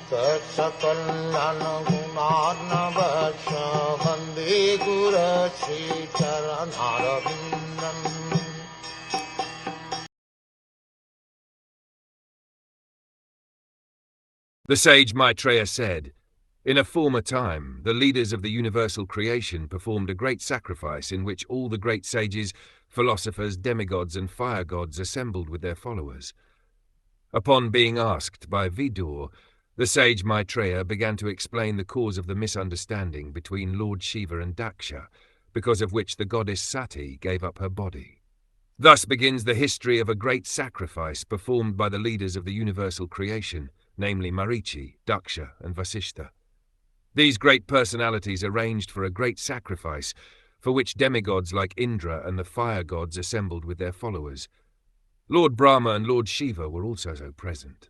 Saksakalyan gunarnavasya Vande Guru Sri Charanarabindam. The sage Maitreya said, "In a former time, the leaders of the universal creation performed a great sacrifice in which all the great sages, philosophers, demigods and fire gods assembled with their followers. Upon being asked by Vidur, the sage Maitreya began to explain the cause of the misunderstanding between Lord Shiva and Daksha, because of which the goddess Sati gave up her body. Thus begins the history of a great sacrifice performed by the leaders of the universal creation, namely Marichi, Daksha and Vasishtha. These great personalities arranged for a great sacrifice, for which demigods like Indra and the fire gods assembled with their followers. Lord Brahma and Lord Shiva were also present.